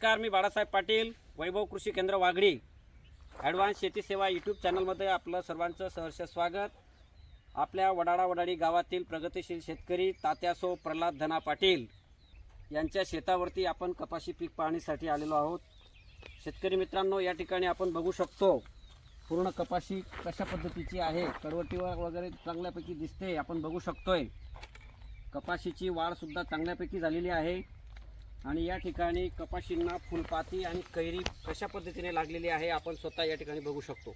नमस्कार, मी बाळासाहेब पाटील, वैभव कृषी केंद्र वाघडी, ॲडव्हान्स शेती सेवा यूट्यूब चॅनलमध्ये आपलं सर्वांचं सहर्ष स्वागत. आपल्या वडाळा गावातील प्रगतिशील शेतकरी तात्यासो प्रल्हाद धना पाटील यांच्या शेतावरती आपण कपाशी पीक पाहणीसाठी आलेलो आहोत. शेतकरी मित्रांनो, या ठिकाणी आपण बघू शकतो पूर्ण कपाशी कशा पद्धतीची आहे, कडवटीवर वगैरे चांगल्यापैकी दिसते. आपण बघू शकतोय कपाशीची वाढसुद्धा चांगल्यापैकी झालेली आहे आणि या ठिकाणी कपाशींना फुलपाती आणि कैरी कशा पद्धतीने लागलेली आहे आपण स्वतः या ठिकाणी बघू शकतो.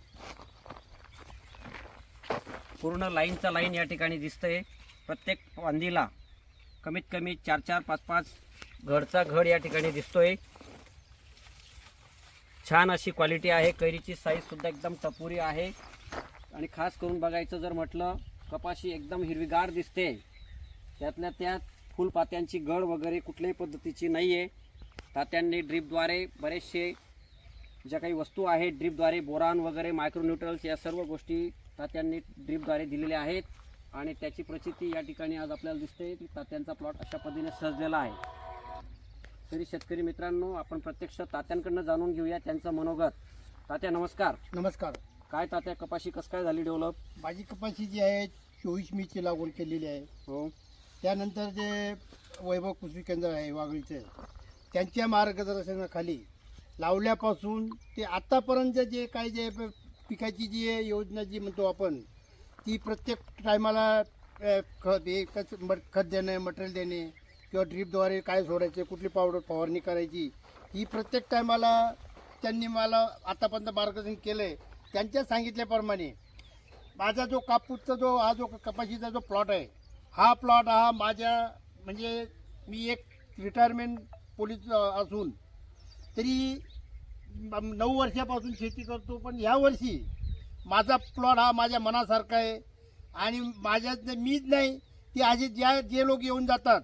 पूर्ण लाईनचा लाईन या ठिकाणी दिसतंय. प्रत्येक फांदीला कमीत कमी 4-4, 5-5 घडचा घड या ठिकाणी दिसतोय. छान अशी क्वालिटी आहे. कैरीची साईज सुद्धा एकदम टपोरी आहे आणि खास करून बघायचं जर म्हटलं, कपाशी एकदम हिरवीगार दिसते. त्यातल्या त्यात फुलपात्यांची गळ वगैरे कुठल्याही पद्धतीची नाही आहे. तात्यांनी ड्रीपद्वारे बरेचसे ज्या काही वस्तू आहेत, ड्रीपद्वारे बोरान वगैरे मायक्रोन्यूट्रल्स या सर्व गोष्टी तात्यांनी ड्रीपद्वारे दिलेल्या आहेत आणि त्याची प्रचिती या ठिकाणी आज आपल्याला दिसते की तात्यांचा प्लॉट अशा पद्धतीने सजलेला आहे. तरी शेतकरी मित्रांनो, आपण प्रत्यक्ष तात्यांकडनं जाणून घेऊया त्यांचं मनोगत. तात्या नमस्कार. नमस्कार. काय तात्या, कपाशी कसं काय झाली डेव्हलप? माझी कपाशी जी आहे 24 मीची लागवड केलेली आहे. हो. त्यानंतर जे वैभव कृषी केंद्र आहे वाघळीचे, त्यांच्या मार्गदर्शनाखाली लावल्यापासून ते आत्तापर्यंत जे काही जे पिकाची जी योजना जी म्हणतो आपण, ती प्रत्येक टायमाला खत देणे, मटेरियल देणे किंवा ड्रीपद्वारे काय सोडायचे, कुठली पावडर फवारणी करायची, ही प्रत्येक टायमाला त्यांनी मला आतापर्यंत मार्गदर्शन केलं आहे. त्यांच्या सांगितल्याप्रमाणे माझा जो कापूसचा जो कपाशीचा जो प्लॉट आहे, हा प्लॉट हा माझ्या म्हणजे मी एक रिटायरमेंट पोलीस असून तरी 9 वर्षापासून शेती करतो. पण ह्या वर्षी माझा प्लॉट हा माझ्या मनासारखा आहे आणि माझ्यात मीच नाही, ती असे जे लोक येऊन जातात,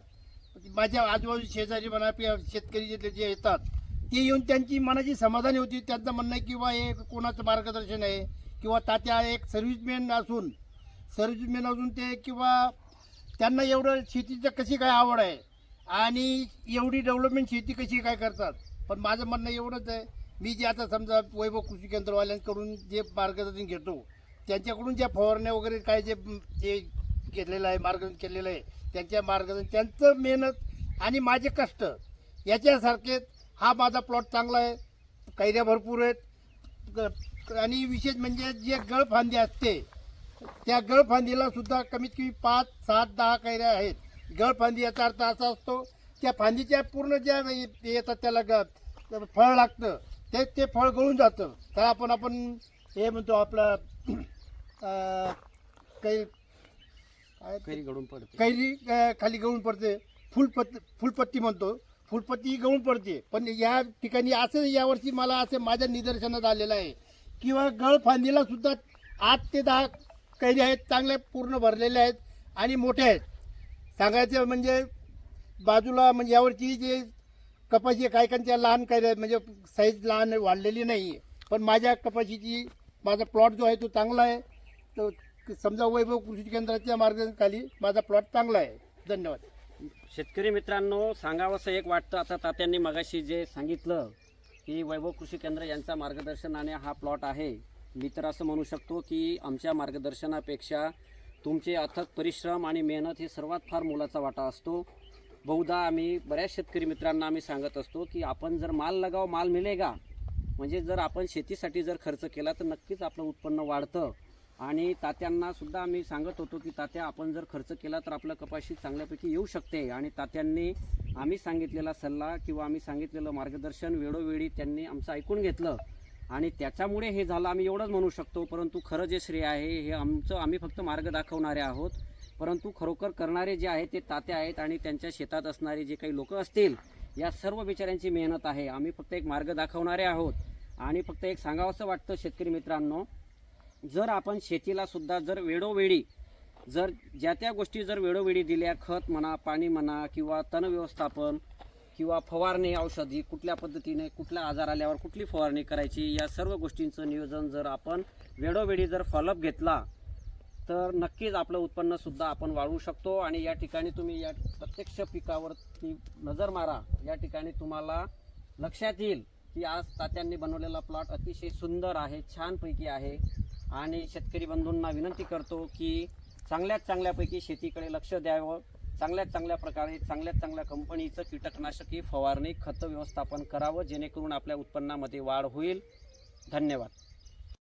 माझ्या आजूबाजू शेजारी म्हणा शेतकरी जे येतात, ते येऊन त्यांची मनाची समाधानी होती. त्यांचं म्हणणं आहे किंवा हे कोणाचं मार्गदर्शन आहे किंवा तात्या एक सर्व्हिसमॅन असून ते किंवा त्यांना एवढं शेतीचं कशी काय आवड आहे आणि एवढी डेव्हलपमेंट शेती कशी काय करतात. पण माझं म्हणणं एवढंच आहे, मी जे आता समजा वैभव कृषी केंद्रवाल्यांकडून जे मार्गदर्शन घेतो, त्यांच्याकडून ज्या फवारण्या वगैरे काय जे घेतलेलं आहे, मार्गदर्शन केलेलं आहे, त्यांच्या मार्गदर्शन, त्यांचं मेहनत आणि माझे कष्ट याच्यासारखेच हा माझा प्लॉट चांगला आहे. कैऱ्या भरपूर आहेत आणि विशेष म्हणजे जे गळफांदी असते, त्या गळफांदीला सुद्धा कमीत कमी 5, 7, 10 कैऱ्या आहेत. गळफांदी याचा अर्थ असा असतो, त्या फांदीच्या पूर्ण ज्या येतात त्याला फळ लागतं, ते फळ गळून जातं. तर आपण हे म्हणतो आपलं कैरी गळून पडते, कैरी खाली गळून पडते. फुलपत्ती म्हणतो, फुलपत्ती गळून पडते. पण या ठिकाणी असं यावर्षी मला असं माझ्या निदर्शनात आलेलं आहे किंवा गळफांदीला सुद्धा 8 ते 10 कैरी आहेत, चांगल्या पूर्ण भरलेल्या आहेत आणि मोठ्या आहेत. सांगायचं म्हणजे बाजूला म्हणजे यावरची जे कपाशी कायकांच्या लहान कैऱ्या आहेत, म्हणजे साईज लहान वाढलेली नाही आहे. पण माझ्या कपाशीची माझा प्लॉट जो आहे तो चांगला आहे. तो समजा वैभव कृषी केंद्राच्या मार्गदर्शनाखाली माझा प्लॉट चांगला आहे. धन्यवाद. शेतकरी मित्रांनो, सांगावंसं एक वाटतं. आता तात्यांनी मगाशी जे सांगितलं की वैभव कृषी केंद्र यांच्या मार्गदर्शनाने हा प्लॉट आहे, मी तर असं म्हणू शकतो की आमच्या मार्गदर्शनापेक्षा तुमचे अथक परिश्रम आणि मेहनत हे सर्वात फार मोलाचा वाटा असतो. बहुधा आम्ही बऱ्याच शेतकरी मित्रांना आम्ही सांगत असतो की आपण जर माल लगाव माल मिलेगा, म्हणजे जर आपण शेतीसाठी जर खर्च केला तर नक्कीच आपलं उत्पन्न वाढतं. आणि तात्यांना सुद्धा आम्ही सांगत होतो की तात्या, आपण जर खर्च केला तर आपलं कपाशी चांगल्यापैकी येऊ शकते. आणि तात्यांनी आम्ही सांगितलेला सल्ला किंवा आम्ही सांगितलेलं मार्गदर्शन वेळोवेळी त्यांनी आमचं ऐकून घेतलं आणि त्याच्यामुळे हे झालं, आम्ही एवढंच म्हणू शकतो. परंतु खरं जे श्रेय आहे हे आम्ही फक्त मार्ग दाखवणारे आहोत. परंतु खरोखर करणारे जे आहेत ते तात्या आहेत आणि त्यांच्या शेतात असणारे जे काही लोक असतील, या सर्व बिचाऱ्यांची मेहनत आहे. आम्ही फक्त एक मार्ग दाखवणारे आहोत. आणि फक्त एक सांगावंसं वाटतं शेतकरी मित्रांनो, जर आपण शेतीला सुद्धा जर वेळोवेळी जर ज्या त्या गोष्टी जर वेळोवेळी दिल्या, खत म्हणा, पाणी म्हणा किंवा तण व्यवस्थापन किंवा फवारणी, औषधी कुठल्या पद्धतीने कुठला आजार आल्यावर कुठली फवारणी करायची, या सर्व गोष्टींचं नियोजन जर आपण वेळोवेळी जर फॉलोअप घेतला तर नक्कीच आपलं उत्पन्नसुद्धा आपण वाढवू शकतो. आणि या ठिकाणी तुम्ही या प्रत्यक्ष पिकावरती नजर मारा. या ठिकाणी तुम्हाला लक्षात येईल की आज तात्यांनी बनवलेला प्लॉट अतिशय सुंदर आहे, छानपैकी आहे. आणि शेतकरी बंधूंना विनंती करतो की चांगल्यात चांगल्यापैकी शेतीकडे लक्ष द्यावं, चांगल्यात चांगल्या प्रकारे चांगल्यात चांगल्या कंपनीचं कीटकनाशके फवारणी खतं व्यवस्थापन करावं, जेणेकरून आपल्या उत्पन्नामध्ये वाढ होईल. धन्यवाद.